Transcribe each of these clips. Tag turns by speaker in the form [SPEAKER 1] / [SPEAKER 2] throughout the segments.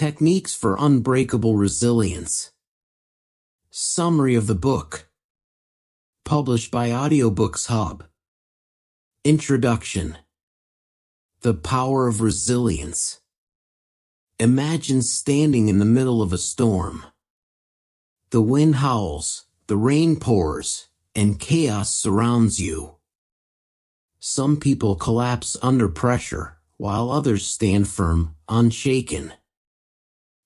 [SPEAKER 1] Techniques for Unbreakable Resilience. Summary of the book. Published by Audiobooks HUB. Introduction. The power of resilience. Imagine standing in the middle of a storm. The wind howls, the rain pours, and chaos surrounds you. Some people collapse under pressure, while others stand firm, unshaken.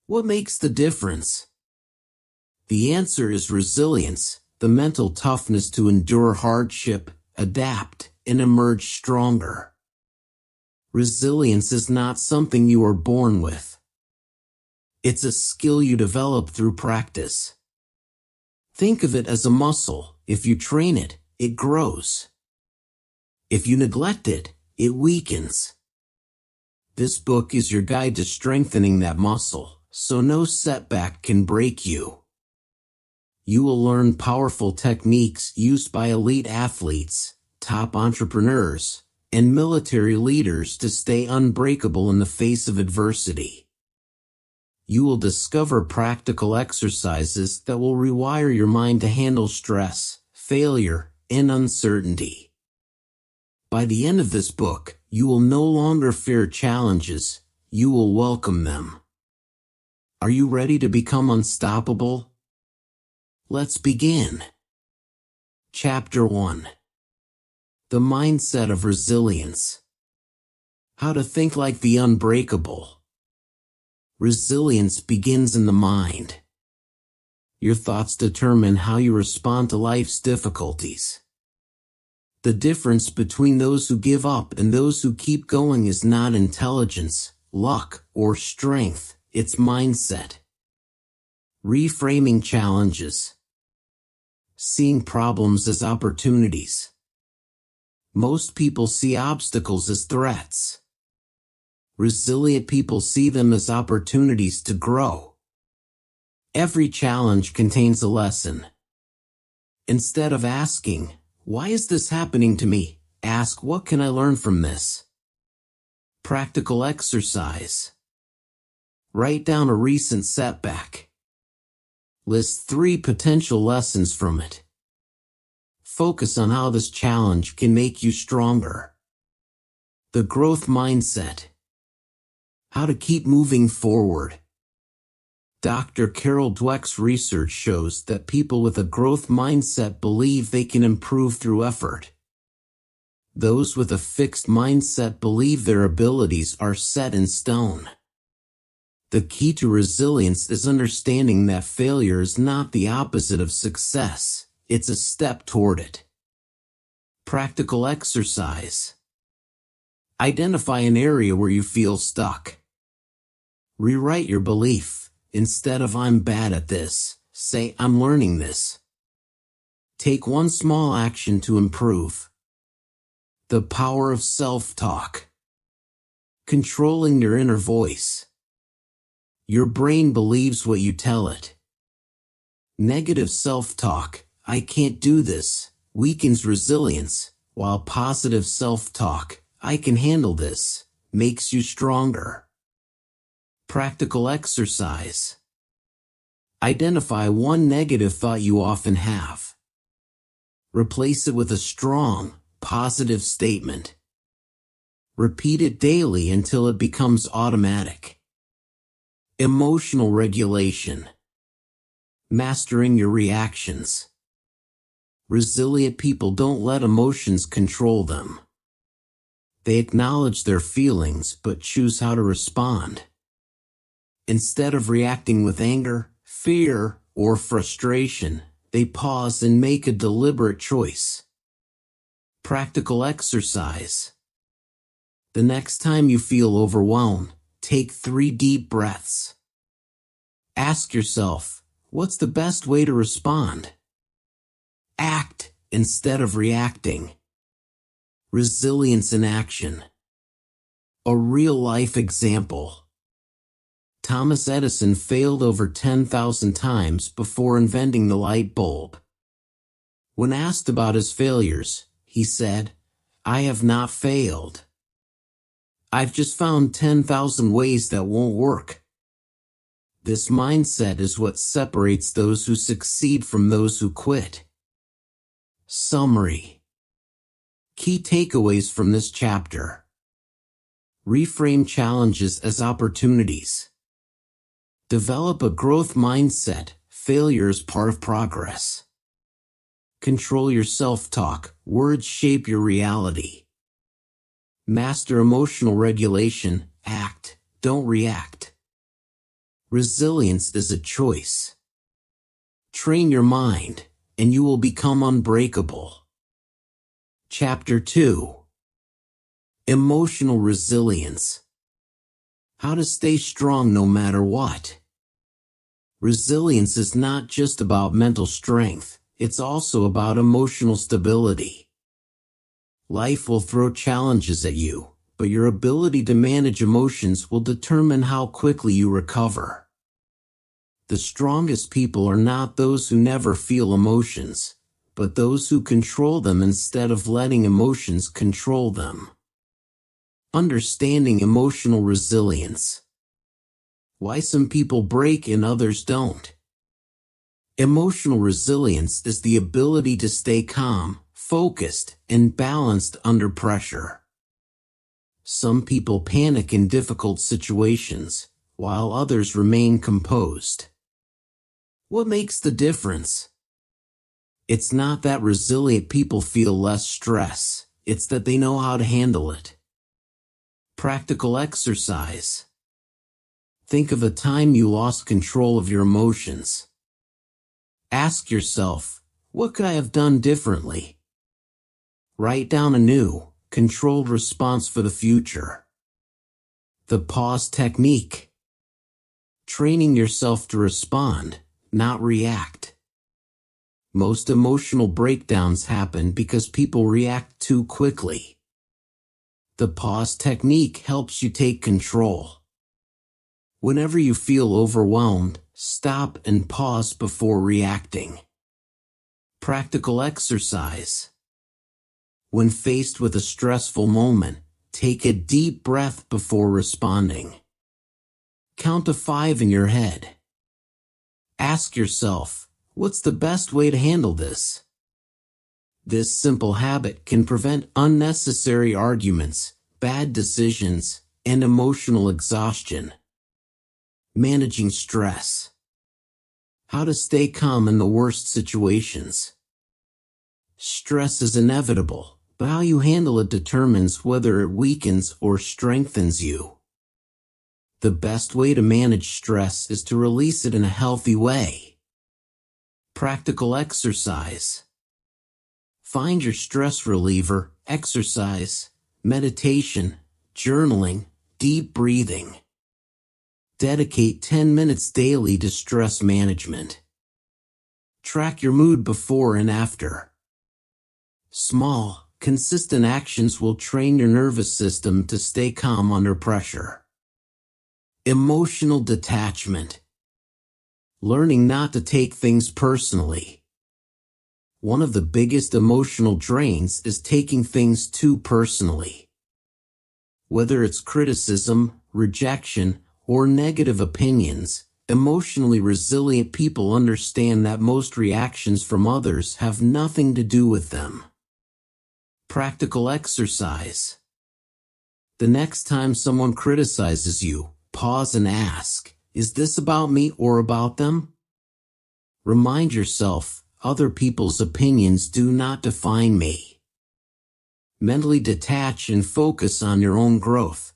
[SPEAKER 1] What makes the difference? The answer is resilience, the mental toughness to endure hardship, adapt, and emerge stronger. Resilience is not something you are born with. It's a skill you develop through practice. Think of it as a muscle. If you train it, it grows. If you neglect it, it weakens. This book is your guide to strengthening that muscle, so no setback can break you. You will learn powerful techniques used by elite athletes, top entrepreneurs, and military leaders to stay unbreakable in the face of adversity. You will discover practical exercises that will rewire your mind to handle stress, failure, and uncertainty. By the end of this book, you will no longer fear challenges, you will welcome them. Are you ready to become unstoppable? Let's begin. Chapter 1. The Mindset of Resilience. How to think like the unbreakable. Resilience begins in the mind. Your thoughts determine how you respond to life's difficulties. The difference between those who give up and those who keep going is not intelligence, luck, or strength. It's mindset. Reframing challenges. Seeing problems as opportunities. Most people see obstacles as threats. Resilient people see them as opportunities to grow. Every challenge contains a lesson. Instead of asking, "Why is this happening to me?" ask, "What can I learn from this?" Practical exercise. Write down a recent setback. List 3 potential lessons from it. Focus on how this challenge can make you stronger. The growth mindset. How to keep moving forward. Dr. Carol Dweck's research shows that people with a growth mindset believe they can improve through effort. Those with a fixed mindset believe their abilities are set in stone. The key to resilience is understanding that failure is not the opposite of success, it's a step toward it. Practical exercise. Identify an area where you feel stuck. Rewrite your belief. Instead of "I'm bad at this," say "I'm learning this." Take one small action to improve. The power of self-talk. Controlling your inner voice. Your brain believes what you tell it. Negative self-talk, "I can't do this," weakens resilience, while positive self-talk, "I can handle this," makes you stronger. Practical exercise. Identify one negative thought you often have. Replace it with a strong, positive statement. Repeat it daily until it becomes automatic. Emotional regulation. Mastering your reactions. Resilient people don't let emotions control them. They acknowledge their feelings but choose how to respond. Instead of reacting with anger, fear, or frustration, they pause and make a deliberate choice. Practical exercise. The next time you feel overwhelmed, take 3 deep breaths. Ask yourself, what's the best way to respond? Act instead of reacting. Resilience in action. A real-life example. Thomas Edison failed over 10,000 times before inventing the light bulb. When asked about his failures, he said, "I have not failed. I've just found 10,000 ways that won't work." This mindset is what separates those who succeed from those who quit. Summary. Key takeaways from this chapter. Reframe challenges as opportunities. Develop a growth mindset. Failure is part of progress. Control your self-talk. Words shape your reality. Master emotional regulation. Act, don't react. Resilience is a choice. Train your mind, and you will become unbreakable. Chapter 2. Emotional Resilience. How to stay strong no matter what. Resilience is not just about mental strength, it's also about emotional stability. Life will throw challenges at you, but your ability to manage emotions will determine how quickly you recover. The strongest people are not those who never feel emotions, but those who control them instead of letting emotions control them. Understanding emotional resilience. Why some people break and others don't. Emotional resilience is the ability to stay calm, focused, and balanced under pressure. Some people panic in difficult situations, while others remain composed. What makes the difference? It's not that resilient people feel less stress, it's that they know how to handle it. Practical exercise. Think of a time you lost control of your emotions. Ask yourself, what could I have done differently? Write down a new, controlled response for the future. The pause technique. Training yourself to respond, not react. Most emotional breakdowns happen because people react too quickly. The pause technique helps you take control. Whenever you feel overwhelmed, stop and pause before reacting. Practical exercise. When faced with a stressful moment, take a deep breath before responding. Count to 5 in your head. Ask yourself, what's the best way to handle this? This simple habit can prevent unnecessary arguments, bad decisions, and emotional exhaustion. Managing stress. How to stay calm in the worst situations. Stress is inevitable, but how you handle it determines whether it weakens or strengthens you. The best way to manage stress is to release it in a healthy way. Practical exercise. Find your stress reliever, exercise, meditation, journaling, deep breathing. Dedicate 10 minutes daily to stress management. Track your mood before and after. Small, consistent actions will train your nervous system to stay calm under pressure. Emotional detachment. Learning not to take things personally. One of the biggest emotional drains is taking things too personally. Whether it's criticism, rejection, or negative opinions, emotionally resilient people understand that most reactions from others have nothing to do with them. Practical exercise. The next time someone criticizes you, pause and ask, is this about me or about them? Remind yourself, other people's opinions do not define me. Mentally detach and focus on your own growth.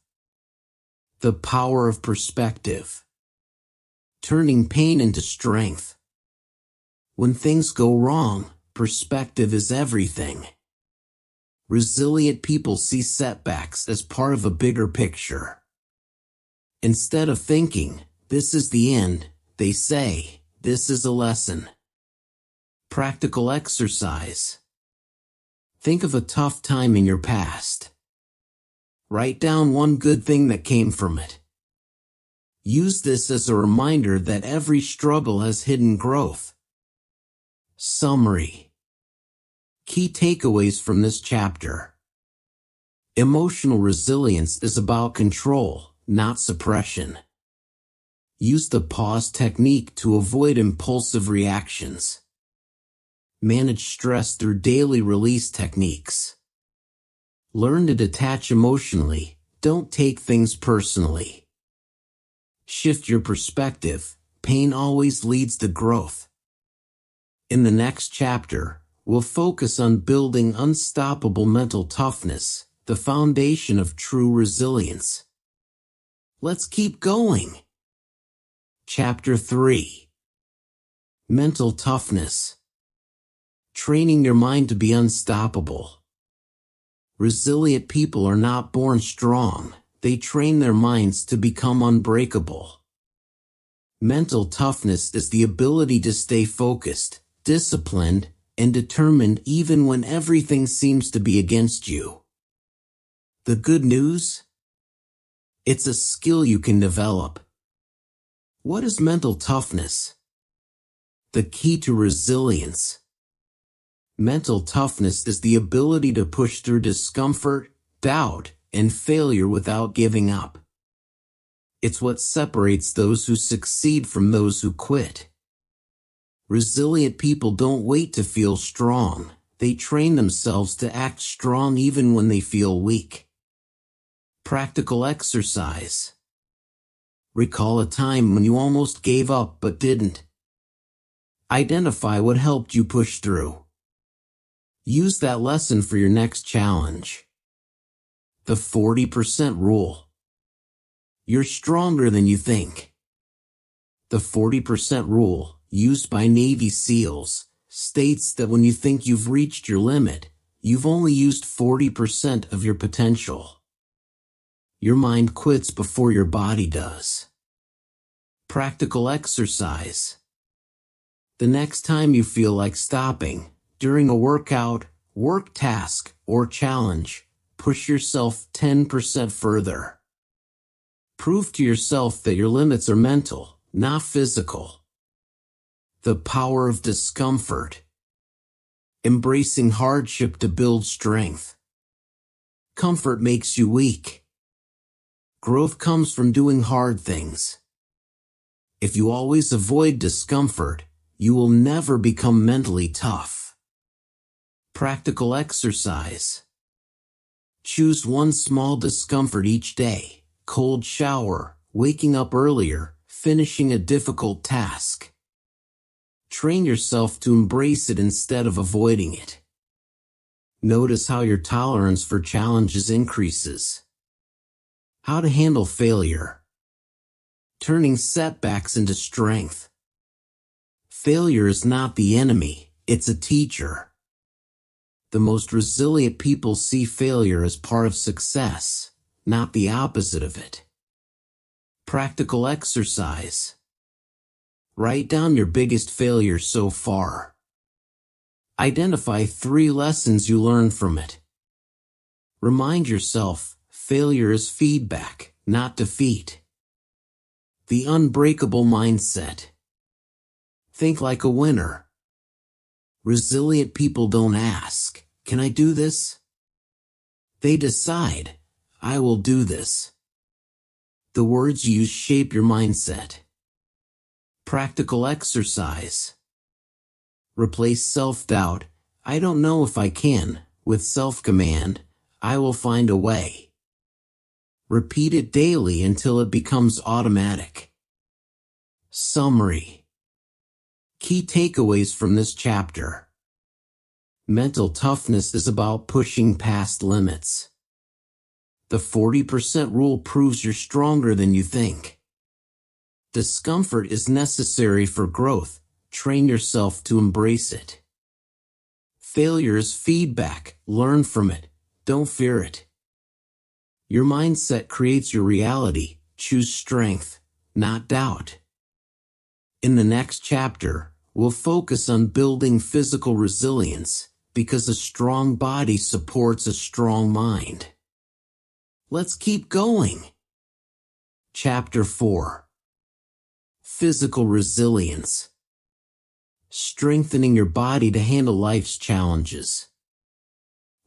[SPEAKER 1] The power of perspective. Turning pain into strength. When things go wrong, perspective is everything. Resilient people see setbacks as part of a bigger picture. Instead of thinking, this is the end, they say, this is a lesson. Practical exercise. Think of a tough time in your past. Write down one good thing that came from it. Use this as a reminder that every struggle has hidden growth. Summary. Key takeaways from this chapter. Emotional resilience is about control, not suppression. Use the pause technique to avoid impulsive reactions. Manage stress through daily release techniques. Learn to detach emotionally, don't take things personally. Shift your perspective, pain always leads to growth. In the next chapter, we'll focus on building unstoppable mental toughness, the foundation of true resilience. Let's keep going. Chapter 3. Mental Toughness. Training your mind to be unstoppable. Resilient people are not born strong, they train their minds to become unbreakable. Mental toughness is the ability to stay focused, disciplined, and determined even when everything seems to be against you. The good news? It's a skill you can develop. What is mental toughness? The key to resilience. Mental toughness is the ability to push through discomfort, doubt, and failure without giving up. It's what separates those who succeed from those who quit. Resilient people don't wait to feel strong, they train themselves to act strong even when they feel weak. Practical exercise. Recall a time when you almost gave up but didn't. Identify what helped you push through. Use that lesson for your next challenge. The 40% rule. You're stronger than you think. The 40% rule, used by Navy SEALs, states that when you think you've reached your limit, you've only used 40% of your potential. Your mind quits before your body does. Practical exercise. The next time you feel like stopping, during a workout, work task, or challenge, push yourself 10% further. Prove to yourself that your limits are mental, not physical. The power of discomfort. Embracing hardship to build strength. Comfort makes you weak. Growth comes from doing hard things. If you always avoid discomfort, you will never become mentally tough. Practical exercise. Choose one small discomfort each day: cold shower, waking up earlier, finishing a difficult task. Train yourself to embrace it instead of avoiding it. Notice how your tolerance for challenges increases. How to handle failure. Turning setbacks into strength. Failure is not the enemy, it's a teacher. The most resilient people see failure as part of success, not the opposite of it. Practical exercise. Write down your biggest failure so far. Identify 3 lessons you learned from it. Remind yourself, failure is feedback, not defeat. The unbreakable mindset. Think like a winner. Resilient people don't ask, "Can I do this?" They decide, "I will do this." The words you use shape your mindset. Practical exercise. Replace self-doubt, "I don't know if I can," with self-command, "I will find a way." Repeat it daily until it becomes automatic. Summary. Key takeaways from this chapter. Mental toughness is about pushing past limits. The 40% rule proves you're stronger than you think. Discomfort is necessary for growth. Train yourself to embrace it. Failure is feedback. Learn from it. Don't fear it. Your mindset creates your reality. Choose strength, not doubt. In the next chapter, we'll focus on building physical resilience, because a strong body supports a strong mind. Let's keep going. Chapter 4. Physical resilience. Strengthening your body to handle life's challenges.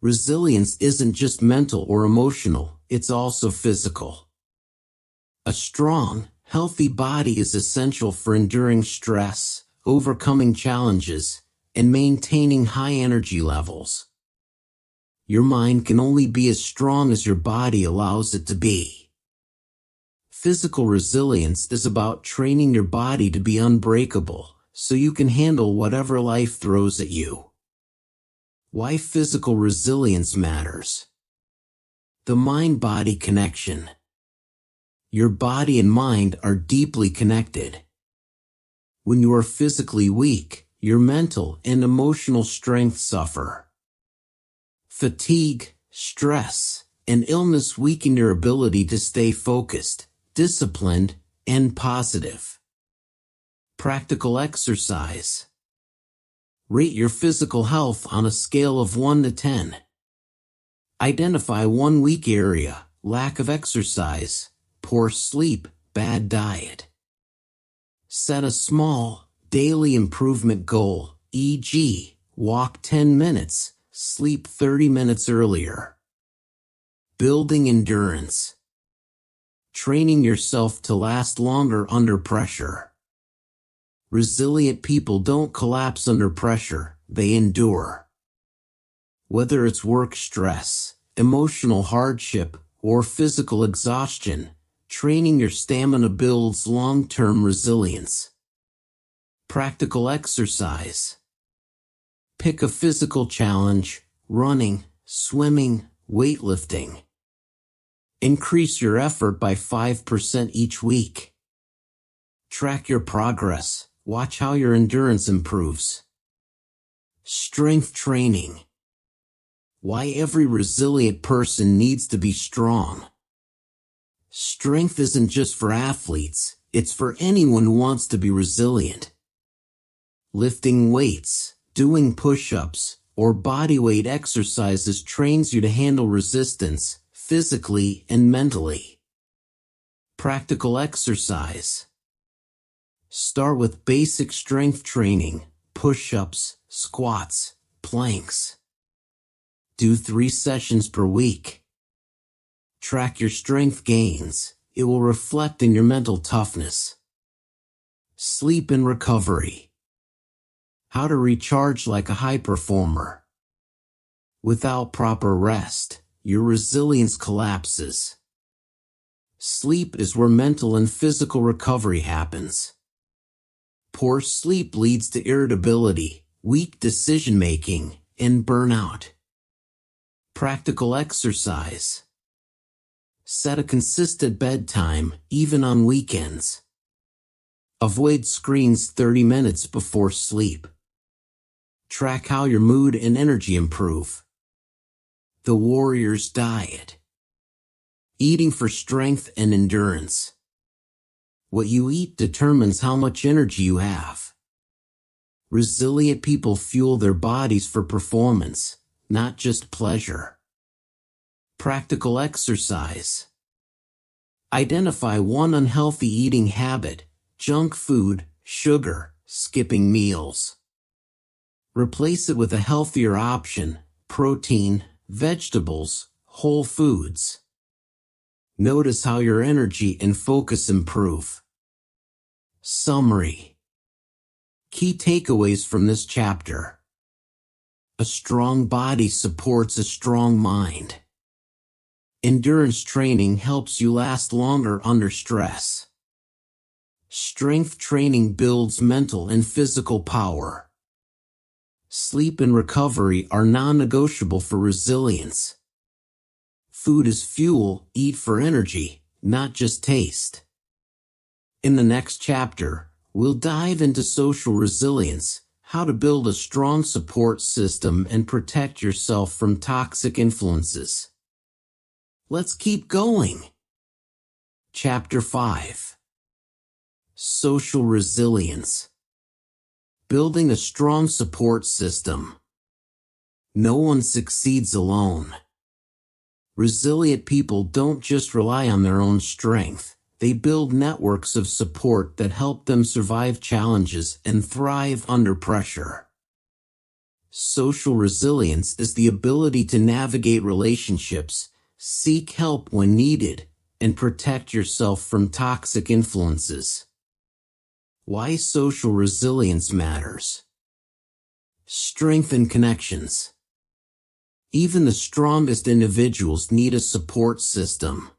[SPEAKER 1] Resilience isn't just mental or emotional, it's also physical. A strong, healthy body is essential for enduring stress, overcoming challenges, and maintaining high energy levels. Your mind can only be as strong as your body allows it to be. Physical resilience is about training your body to be unbreakable, so you can handle whatever life throws at you. Why physical resilience matters. The mind-body connection. Your body and mind are deeply connected. When you are physically weak, your mental and emotional strength suffer. Fatigue, stress, and illness weaken your ability to stay focused, disciplined, and positive. Practical exercise. Rate your physical health on a scale of 1 to 10. Identify one weak area: lack of exercise, poor sleep, bad diet. Set a small, daily improvement goal, e.g., walk 10 minutes, sleep 30 minutes earlier. Building endurance. Training yourself to last longer under pressure. Resilient people don't collapse under pressure, they endure. Whether it's work stress, emotional hardship, or physical exhaustion, training your stamina builds long-term resilience. Practical exercise. Pick a physical challenge: running, swimming, weightlifting. Increase your effort by 5% each week. Track your progress. Watch how your endurance improves. Strength training. Why every resilient person needs to be strong. Strength isn't just for athletes, it's for anyone who wants to be resilient. Lifting weights, doing push-ups, or bodyweight exercises trains you to handle resistance, physically and mentally. Practical exercise. Start with basic strength training: push-ups, squats, planks. Do 3 sessions per week. Track your strength gains. It will reflect in your mental toughness. Sleep and recovery. How to recharge like a high performer. Without proper rest, your resilience collapses. Sleep is where mental and physical recovery happens. Poor sleep leads to irritability, weak decision-making, and burnout. Practical exercise. Set a consistent bedtime, even on weekends. Avoid screens 30 minutes before sleep. Track how your mood and energy improve. The warrior's diet. Eating for strength and endurance. What you eat determines how much energy you have. Resilient people fuel their bodies for performance, not just pleasure. Practical exercise. Identify one unhealthy eating habit: junk food, sugar, skipping meals. Replace it with a healthier option: protein, vegetables, whole foods. Notice how your energy and focus improve. Summary. Key takeaways from this chapter. A strong body supports a strong mind. Endurance training helps you last longer under stress. Strength training builds mental and physical power. Sleep and recovery are non-negotiable for resilience. Food is fuel, eat for energy, not just taste. In the next chapter, we'll dive into social resilience, how to build a strong support system and protect yourself from toxic influences. Let's keep going. Chapter 5. Social resilience. Building a strong support system. No one succeeds alone. Resilient people don't just rely on their own strength. They build networks of support that help them survive challenges and thrive under pressure. Social resilience is the ability to navigate relationships, seek help when needed, and protect yourself from toxic influences. Why social resilience matters. Strengthen connections. Even the strongest individuals need a support system.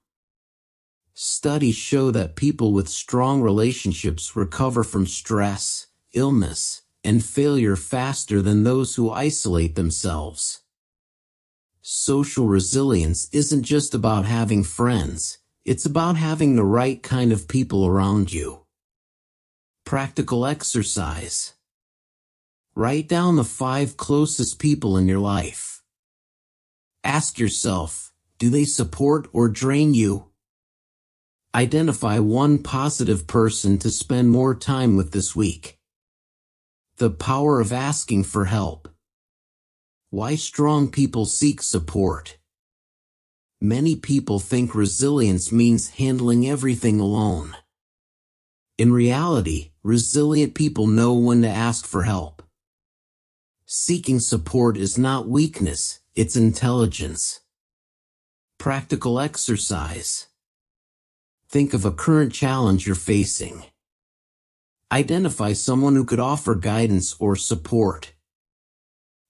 [SPEAKER 1] Studies show that people with strong relationships recover from stress, illness, and failure faster than those who isolate themselves. Social resilience isn't just about having friends, it's about having the right kind of people around you. Practical exercise. Write down the 5 closest people in your life. Ask yourself, do they support or drain you? Identify one positive person to spend more time with this week. The power of asking for help. Why strong people seek support. Many people think resilience means handling everything alone. In reality, resilient people know when to ask for help. Seeking support is not weakness, it's intelligence. Practical exercise. Think of a current challenge you're facing. Identify someone who could offer guidance or support.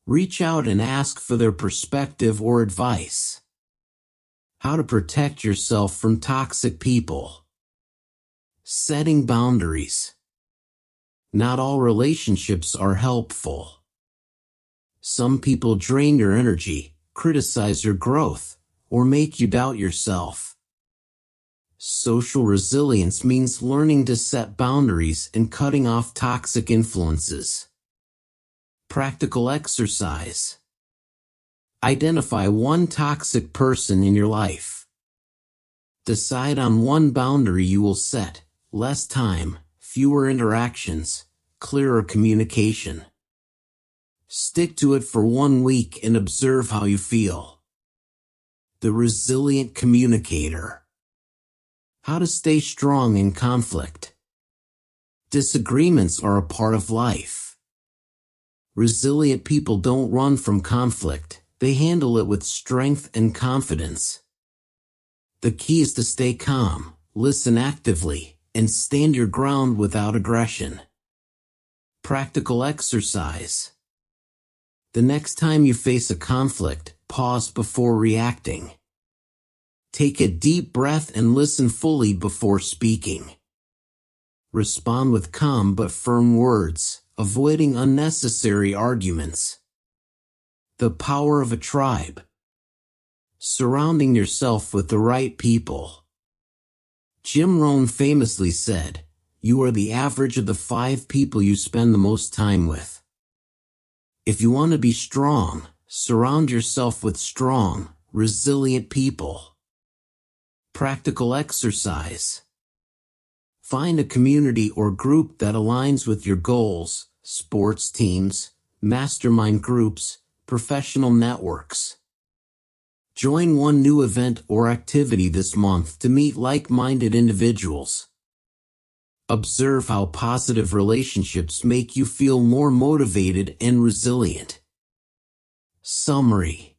[SPEAKER 1] Reach out and ask for their perspective or advice. How to protect yourself from toxic people. Setting boundaries. Not all relationships are helpful. Some people drain your energy, criticize your growth, or make you doubt yourself. Social resilience means learning to set boundaries and cutting off toxic influences. Practical exercise. Identify one toxic person in your life. Decide on one boundary you will set: less time, fewer interactions, clearer communication. Stick to it for 1 week and observe how you feel. The resilient communicator. How to stay strong in conflict. Disagreements are a part of life. Resilient people don't run from conflict, they handle it with strength and confidence. The key is to stay calm, listen actively, and stand your ground without aggression. Practical exercise. The next time you face a conflict, pause before reacting. Take a deep breath and listen fully before speaking. Respond with calm but firm words, avoiding unnecessary arguments. The power of a tribe. Surrounding yourself with the right people. Jim Rohn famously said, "You are the average of the 5 people you spend the most time with." If you want to be strong, surround yourself with strong, resilient people. Practical exercise. Find a community or group that aligns with your goals: sports teams, mastermind groups, professional networks. Join one new event or activity this month to meet like-minded individuals. Observe how positive relationships make you feel more motivated and resilient. Summary.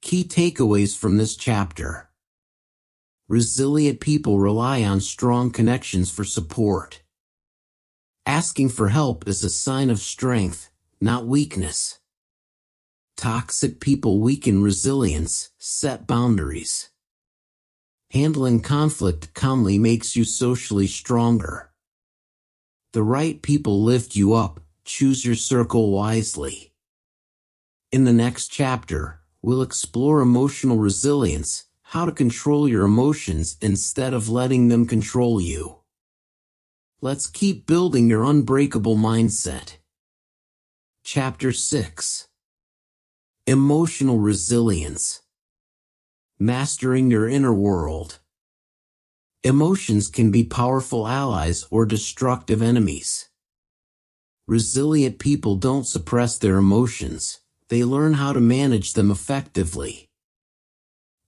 [SPEAKER 1] Key takeaways from this chapter. Resilient people rely on strong connections for support. Asking for help is a sign of strength, not weakness. Toxic people weaken resilience, set boundaries. Handling conflict calmly makes you socially stronger. The right people lift you up, choose your circle wisely. In the next chapter, we'll explore emotional resilience, how to control your emotions instead of letting them control you. Let's keep building your unbreakable mindset. Chapter 6. Emotional Resilience. Mastering your inner world. Emotions can be powerful allies or destructive enemies. Resilient people don't suppress their emotions, they learn how to manage them effectively.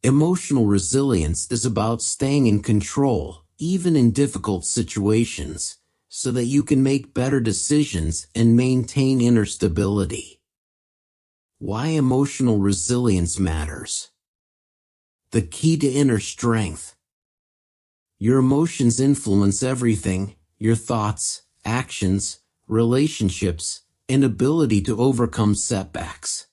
[SPEAKER 1] Emotional resilience is about staying in control, even in difficult situations, so that you can make better decisions and maintain inner stability. Why emotional resilience matters. The key to inner strength. Your emotions influence everything: your thoughts, actions, relationships, and ability to overcome setbacks.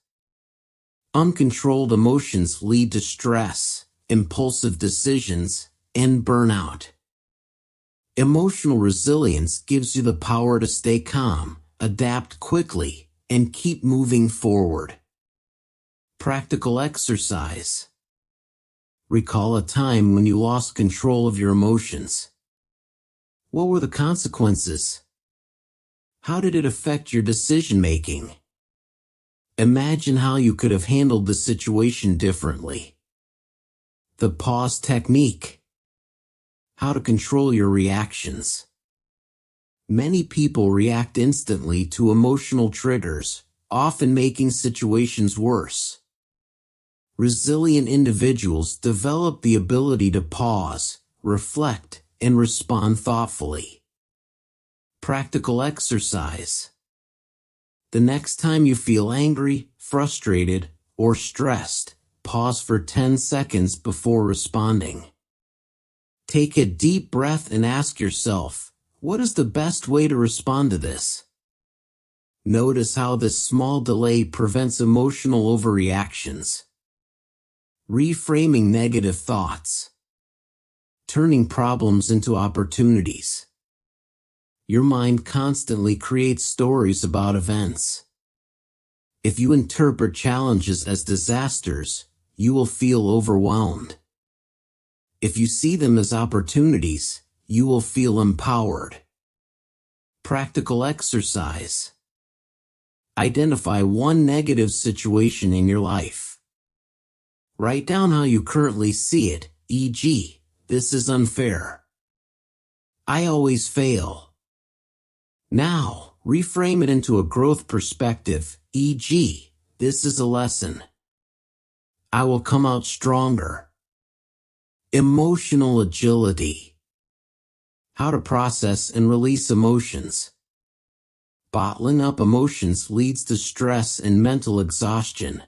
[SPEAKER 1] Uncontrolled emotions lead to stress, impulsive decisions, and burnout. Emotional resilience gives you the power to stay calm, adapt quickly, and keep moving forward. Practical exercise. Recall a time when you lost control of your emotions. What were the consequences? How did it affect your decision-making? Imagine how you could have handled the situation differently. The pause technique. How to control your reactions. Many people react instantly to emotional triggers, often making situations worse. Resilient individuals develop the ability to pause, reflect, and respond thoughtfully. Practical exercise. The next time you feel angry, frustrated, or stressed, pause for 10 seconds before responding. Take a deep breath and ask yourself, what is the best way to respond to this? Notice how this small delay prevents emotional overreactions. Reframing negative thoughts. Turning problems into opportunities. Your mind constantly creates stories about events. If you interpret challenges as disasters, you will feel overwhelmed. If you see them as opportunities, you will feel empowered. Practical exercise. Identify one negative situation in your life. Write down how you currently see it, e.g., this is unfair. I always fail. Now, reframe it into a growth perspective, e.g., this is a lesson. I will come out stronger. Emotional agility. How to process and release emotions. Bottling up emotions leads to stress and mental exhaustion.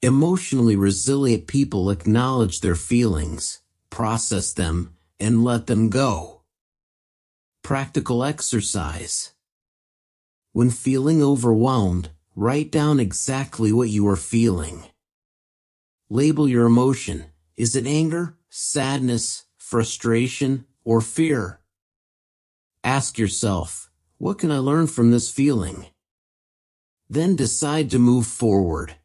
[SPEAKER 1] Emotionally resilient people acknowledge their feelings, process them, and let them go. Practical exercise. When feeling overwhelmed, write down exactly what you are feeling. Label your emotion. Is it anger, sadness, frustration, or fear? Ask yourself, what can I learn from this feeling? Then decide to move forward.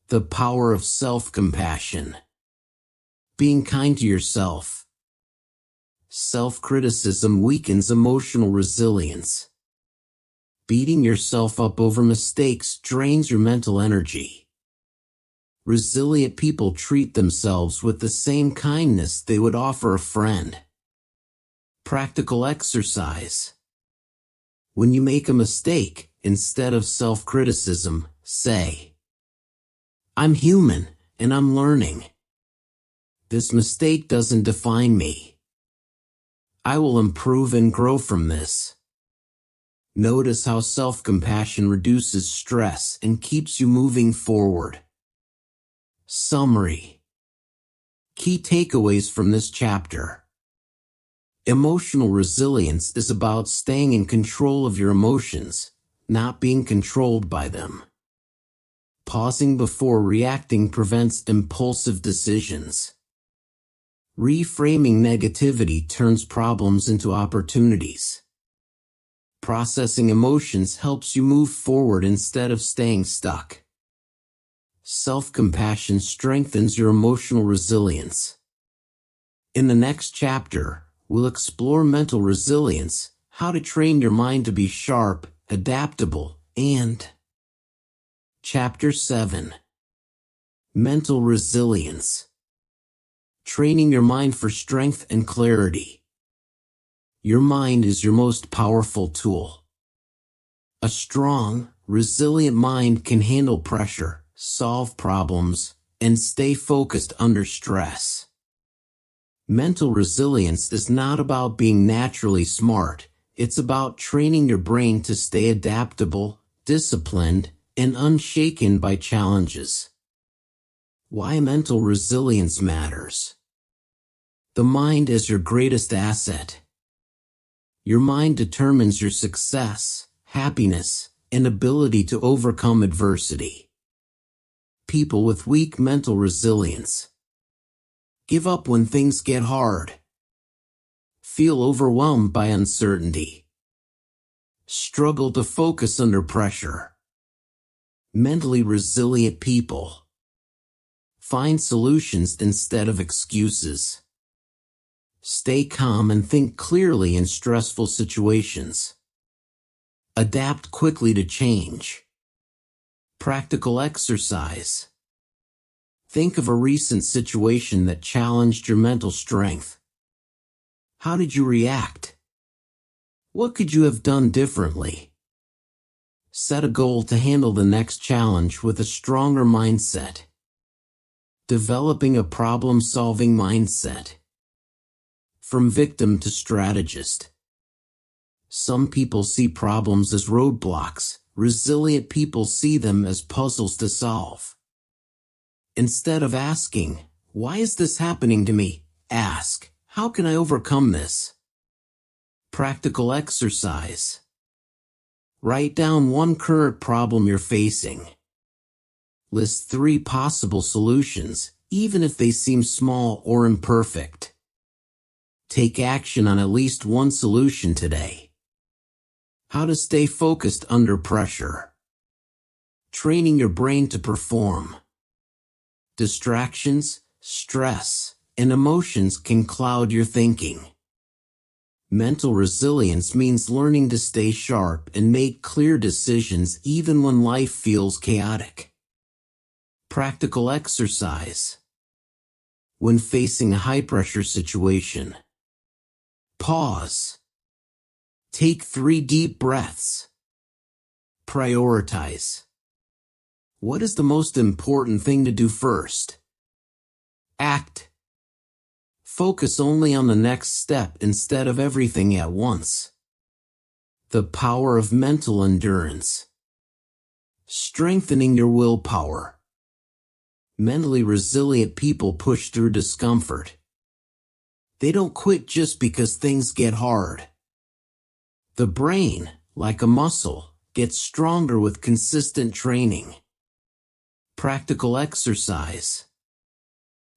[SPEAKER 1] The power of self-compassion. Being kind to yourself. Self-criticism weakens emotional resilience. Beating yourself up over mistakes drains your mental energy. Resilient people treat themselves with the same kindness they would offer a friend. Practical exercise. When you make a mistake, instead of self-criticism, say, I'm human, and I'm learning. This mistake doesn't define me. I will improve and grow from this. Notice how self-compassion reduces stress and keeps you moving forward. Summary. Key takeaways from this chapter. Emotional resilience is about staying in control of your emotions, not being controlled by them. Pausing before reacting prevents impulsive decisions. Reframing negativity turns problems into opportunities. Processing emotions helps you move forward instead of staying stuck. Self-compassion strengthens your emotional resilience. In the next chapter, we'll explore mental resilience, how to train your mind to be sharp, adaptable, and Chapter 7. Mental Resilience. Training your mind for strength and clarity. Your mind is your most powerful tool. A strong, resilient mind can handle pressure, solve problems, and stay focused under stress. Mental resilience is not about being naturally smart, it's about training your brain to stay adaptable, disciplined, and unshaken by challenges. Why mental resilience matters. The mind is your greatest asset. Your mind determines your success, happiness, and ability to overcome adversity. People with weak mental resilience give up when things get hard, feel overwhelmed by uncertainty, struggle to focus under pressure. Mentally resilient people find solutions instead of excuses. Stay calm and think clearly in stressful situations. Adapt quickly to change. Practical exercise. Think of a recent situation that challenged your mental strength. How did you react? What could you have done differently? Set a goal to handle the next challenge with a stronger mindset. Developing a problem-solving mindset. From victim to strategist. Some people see problems as roadblocks. Resilient people see them as puzzles to solve. Instead of asking, "Why is this happening to me?" ask, "How can I overcome this?" Practical exercise. Write down one current problem you're facing. List 3 possible solutions, even if they seem small or imperfect. Take action on at least one solution today. How to stay focused under pressure. Training your brain to perform. Distractions, stress, and emotions can cloud your thinking. Mental resilience means learning to stay sharp and make clear decisions even when life feels chaotic. Practical exercise. When facing a high-pressure situation, pause. Take 3 deep breaths. Prioritize. What is the most important thing to do first? Act. Focus only on the next step instead of everything at once. The power of mental endurance. Strengthening your willpower. Mentally resilient people push through discomfort. They don't quit just because things get hard. The brain, like a muscle, gets stronger with consistent training. Practical exercise.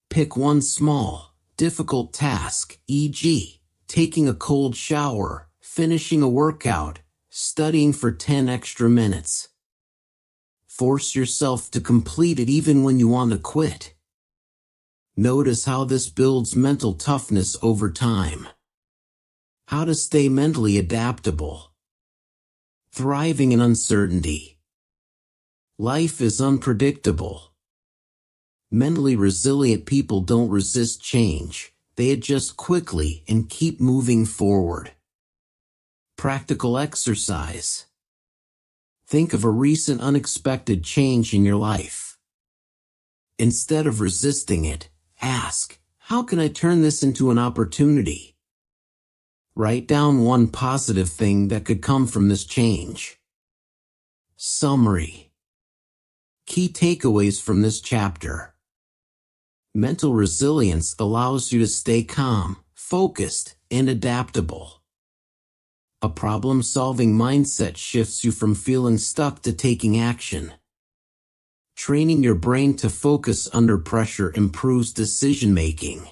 [SPEAKER 1] Pick one small, difficult task, e.g., taking a cold shower, finishing a workout, studying for 10 extra minutes. Force yourself to complete it even when you want to quit. Notice how this builds mental toughness over time. How to stay mentally adaptable. Thriving in uncertainty. Life is unpredictable. Mentally resilient people don't resist change, they adjust quickly and keep moving forward. Practical exercise. Think of a recent unexpected change in your life. Instead of resisting it, ask, "How can I turn this into an opportunity?" Write down one positive thing that could come from this change. Summary. Key takeaways from this chapter. Mental resilience allows you to stay calm, focused, and adaptable. A problem-solving mindset shifts you from feeling stuck to taking action. Training your brain to focus under pressure improves decision-making.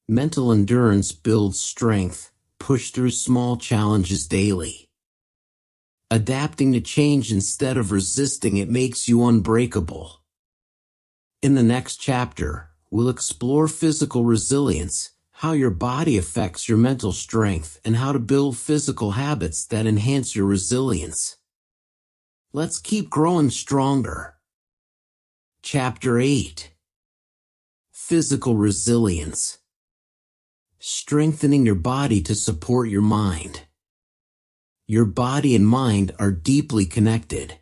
[SPEAKER 1] Mental endurance builds strength. Push through small challenges daily. Adapting to change instead of resisting it makes you unbreakable. In the next chapter, we'll explore physical resilience, how your body affects your mental strength, and how to build physical habits that enhance your resilience. Let's keep growing stronger. Chapter 8. Physical resilience. Strengthening your body to support your mind. Your body and mind are deeply connected.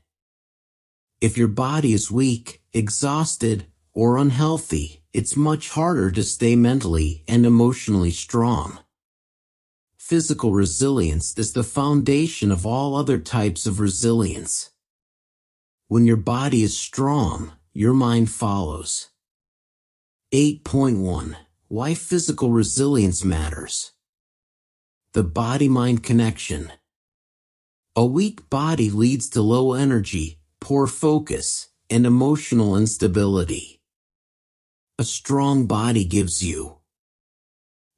[SPEAKER 1] If your body is weak, exhausted, or unhealthy, it's much harder to stay mentally and emotionally strong. Physical resilience is the foundation of all other types of resilience. When your body is strong, your mind follows. 8.1. Why physical resilience matters. The body-mind connection. A weak body leads to low energy, poor focus, and emotional instability. A strong body gives you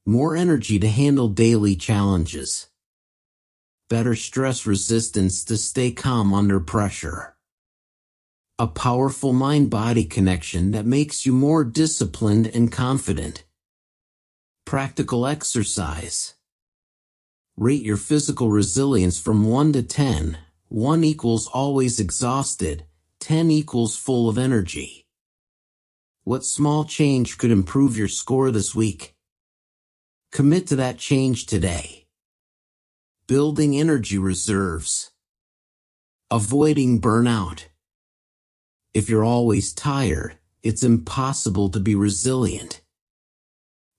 [SPEAKER 1] more energy to handle daily challenges, better stress resistance to stay calm under pressure, a powerful mind-body connection that makes you more disciplined and confident. Practical exercise. Rate your physical resilience from 1 to 10. 1 equals always exhausted, 10 equals full of energy. What small change could improve your score this week? Commit to that change today. Building energy reserves. Avoiding burnout. If you're always tired, it's impossible to be resilient.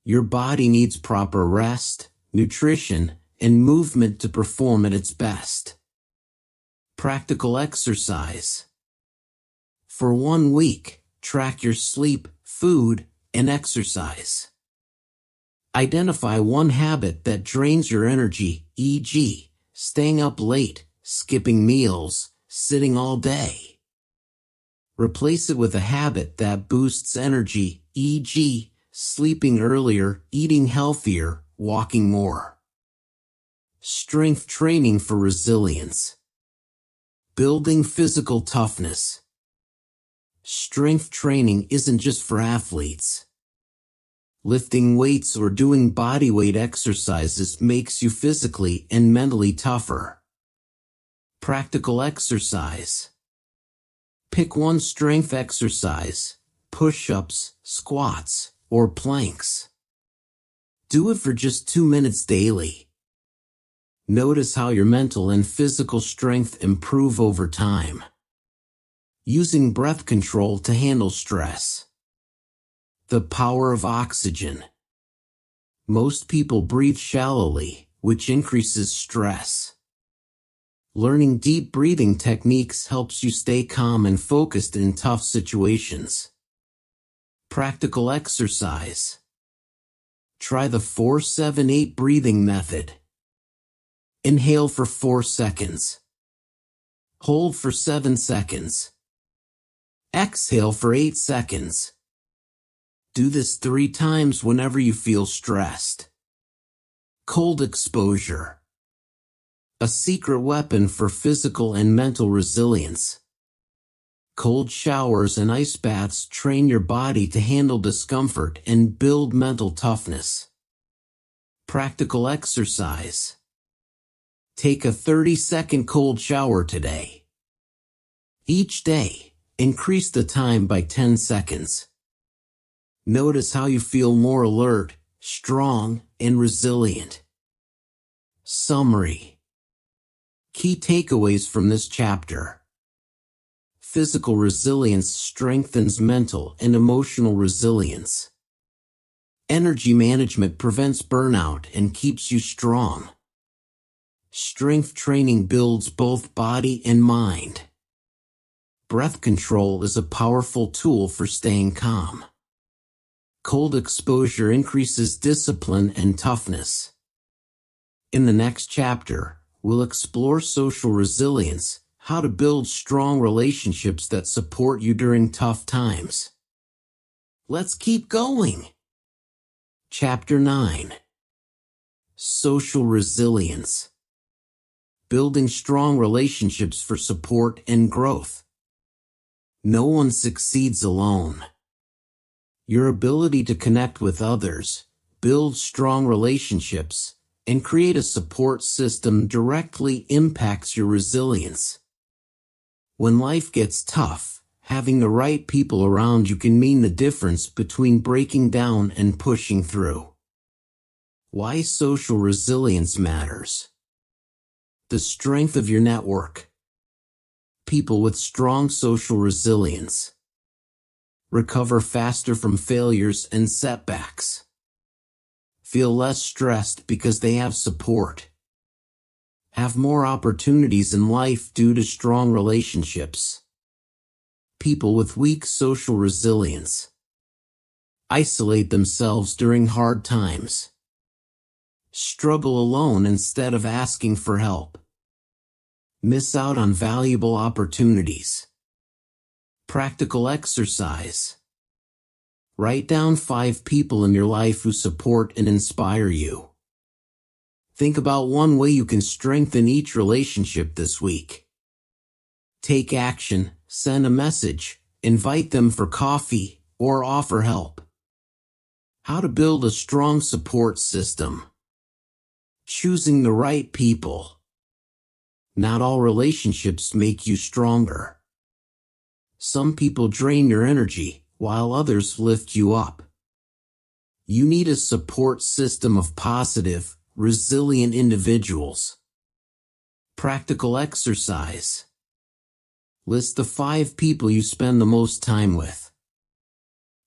[SPEAKER 1] Your body needs proper rest, nutrition, and movement to perform at its best. Practical exercise. For 1 week, track your sleep, food, and exercise. Identify one habit that drains your energy, e.g., staying up late, skipping meals, sitting all day. Replace it with a habit that boosts energy, e.g., sleeping earlier, eating healthier, walking more. Strength training for resilience. Building physical toughness. Strength training isn't just for athletes. Lifting weights or doing bodyweight exercises makes you physically and mentally tougher. Practical exercise. Pick one strength exercise, push-ups, squats, or planks. Do it for just 2 minutes daily. Notice how your mental and physical strength improve over time. Using breath control to handle stress. The power of oxygen. Most people breathe shallowly, which increases stress. Learning deep breathing techniques helps you stay calm and focused in tough situations. Practical exercise. Try the 4-7-8 breathing method. Inhale for 4 seconds. Hold for 7 seconds. Exhale for 8 seconds. Do this 3 times whenever you feel stressed. Cold exposure. A secret weapon for physical and mental resilience. Cold showers and ice baths train your body to handle discomfort and build mental toughness. Practical exercise. Take a 30-second cold shower today. Each day, increase the time by 10 seconds. Notice how you feel more alert, strong, and resilient. Summary. Key takeaways from this chapter. Physical resilience strengthens mental and emotional resilience. Energy management prevents burnout and keeps you strong. Strength training builds both body and mind. Breath control is a powerful tool for staying calm. Cold exposure increases discipline and toughness. In the next chapter, we'll explore social resilience, how to build strong relationships that support you during tough times. Let's keep going. Chapter 9. Social resilience. Building strong relationships for support and growth. No one succeeds alone. Your ability to connect with others, build strong relationships, and create a support system directly impacts your resilience. When life gets tough, having the right people around you can mean the difference between breaking down and pushing through. Why social resilience matters. The strength of your network. People with strong social resilience recover faster from failures and setbacks. Feel less stressed because they have support. Have more opportunities in life due to strong relationships. People with weak social resilience isolate themselves during hard times, struggle alone instead of asking for help, miss out on valuable opportunities. Practical exercise. Write down 5 people in your life who support and inspire you. Think about one way you can strengthen each relationship this week. Take action, send a message, invite them for coffee, or offer help. How to build a strong support system. Choosing the right people. Not all relationships make you stronger. Some people drain your energy, while others lift you up. You need a support system of positive, resilient individuals. Practical exercise. List the 5 people you spend the most time with.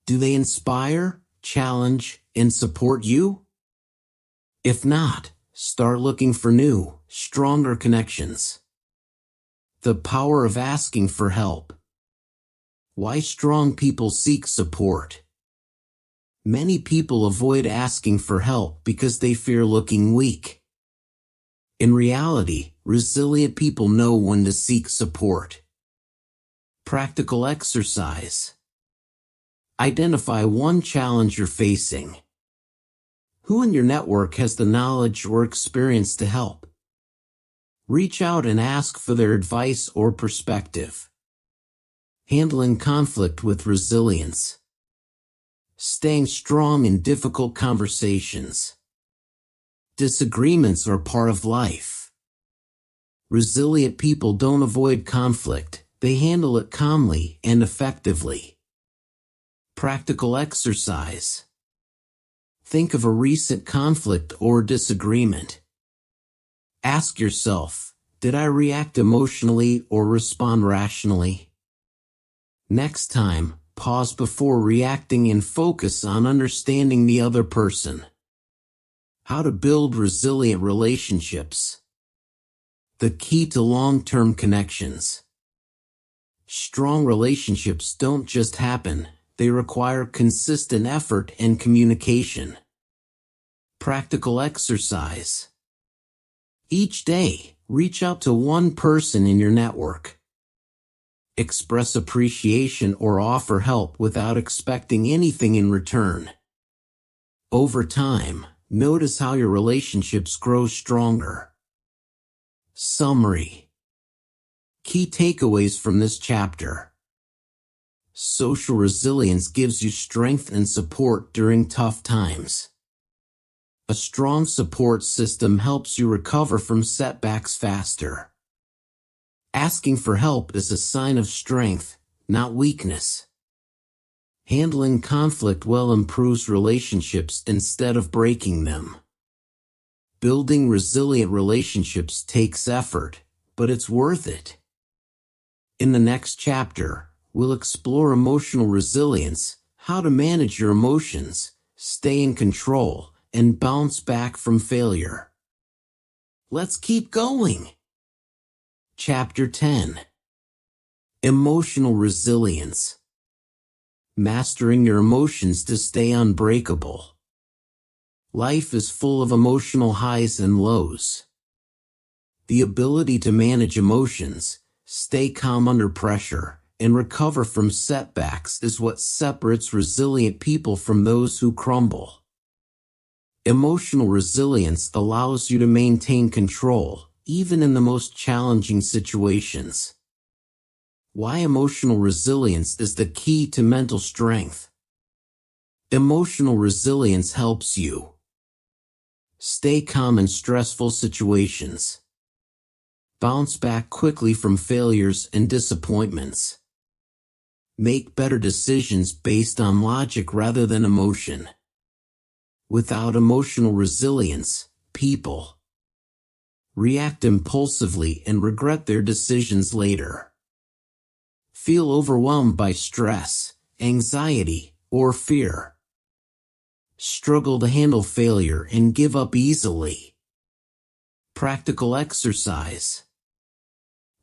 [SPEAKER 1] Do they inspire, challenge, and support you? If not, start looking for new, stronger connections. The power of asking for help. Why strong people seek support. Many people avoid asking for help because they fear looking weak. In reality, resilient people know when to seek support. Practical exercise. Identify one challenge you're facing. Who in your network has the knowledge or experience to help? Reach out and ask for their advice or perspective. Handling conflict with resilience. Staying strong in difficult conversations. Disagreements are part of life. Resilient people don't avoid conflict, they handle it calmly and effectively. Practical exercise. Think of a recent conflict or disagreement. Ask yourself, did I react emotionally or respond rationally? Next time, pause before reacting and focus on understanding the other person. How to build resilient relationships. The key to long-term connections. Strong relationships don't just happen, they require consistent effort and communication. Practical exercise. Each day, reach out to one person in your network. Express appreciation or offer help without expecting anything in return. Over time, notice how your relationships grow stronger. Summary. Key takeaways from this chapter. Social resilience gives you strength and support during tough times. A strong support system helps you recover from setbacks faster. Asking for help is a sign of strength, not weakness. Handling conflict well improves relationships instead of breaking them. Building resilient relationships takes effort, but it's worth it. In the next chapter, we'll explore emotional resilience, how to manage your emotions, stay in control, and bounce back from failure. Let's keep going! Chapter 10. Emotional Resilience. Mastering your emotions to stay unbreakable. Life is full of emotional highs and lows. The ability to manage emotions, stay calm under pressure, and recover from setbacks is what separates resilient people from those who crumble. Emotional resilience allows you to maintain control, even in the most challenging situations. Why emotional resilience is the key to mental strength. Emotional resilience helps you stay calm in stressful situations. Bounce back quickly from failures and disappointments. Make better decisions based on logic rather than emotion. Without emotional resilience, people react impulsively and regret their decisions later. Feel overwhelmed by stress, anxiety, or fear. Struggle to handle failure and give up easily. Practical exercise.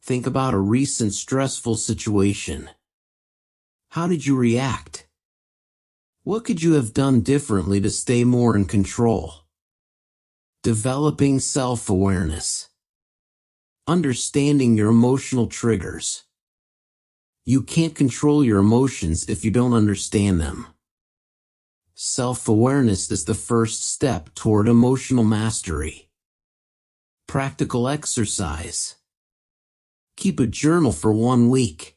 [SPEAKER 1] Think about a recent stressful situation. How did you react? What could you have done differently to stay more in control? Developing self-awareness. Understanding your emotional triggers. You can't control your emotions if you don't understand them. Self-awareness is the first step toward emotional mastery. Practical exercise. Keep a journal for 1 week.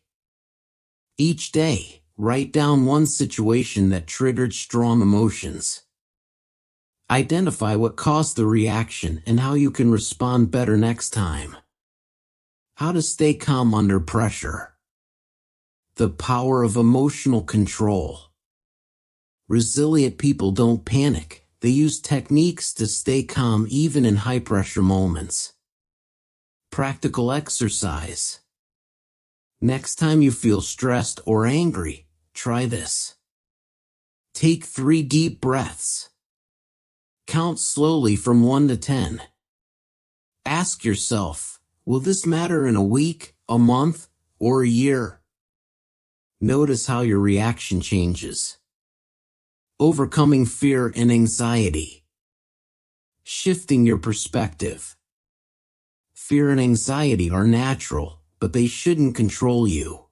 [SPEAKER 1] Each day, write down one situation that triggered strong emotions. Identify what caused the reaction and how you can respond better next time. How to stay calm under pressure. The power of emotional control. Resilient people don't panic. They use techniques to stay calm even in high-pressure moments. Practical exercise. Next time you feel stressed or angry, try this. Take 3 deep breaths. Count slowly from 1 to 10. Ask yourself, will this matter in a week, a month, or a year? Notice how your reaction changes. Overcoming fear and anxiety. Shifting your perspective. Fear and anxiety are natural, but they shouldn't control you.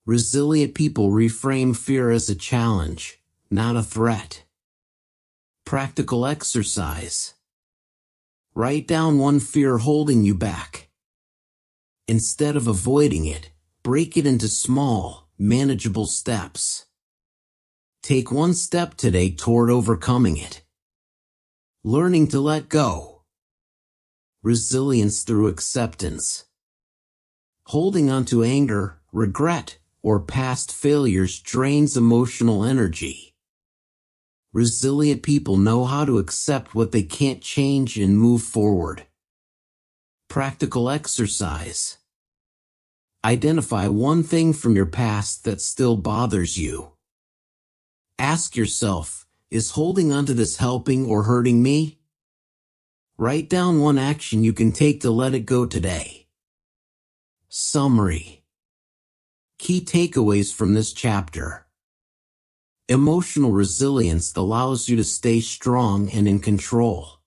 [SPEAKER 1] Resilient people reframe fear as a challenge, not a threat. Practical exercise. Write down one fear holding you back. Instead of avoiding it, break it into small, manageable steps. Take 1 step today toward overcoming it. Learning to let go. Resilience through acceptance. Holding on to anger, regret, or past failures drains emotional energy. Resilient people know how to accept what they can't change and move forward. Practical exercise. Identify one thing from your past that still bothers you. Ask yourself, is holding onto this helping or hurting me? Write down one action you can take to let it go today. Summary. Key takeaways from this chapter. Emotional resilience allows you to stay strong and in control.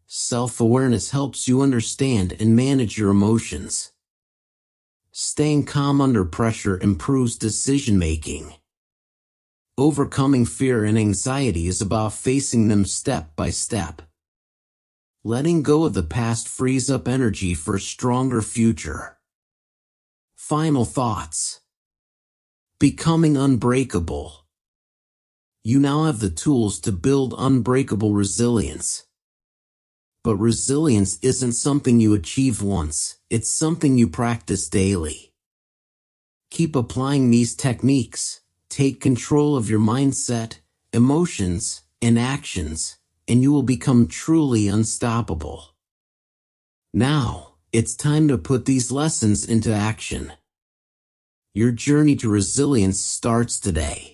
[SPEAKER 1] Self-awareness helps you understand and manage your emotions. Staying calm under pressure improves decision-making. Overcoming fear and anxiety is about facing them step by step. Letting go of the past frees up energy for a stronger future. Final thoughts. Becoming unbreakable. You now have the tools to build unbreakable resilience. But resilience isn't something you achieve once, it's something you practice daily. Keep applying these techniques. Take control of your mindset, emotions, and actions, and you will become truly unstoppable. Now, it's time to put these lessons into action. Your journey to resilience starts today.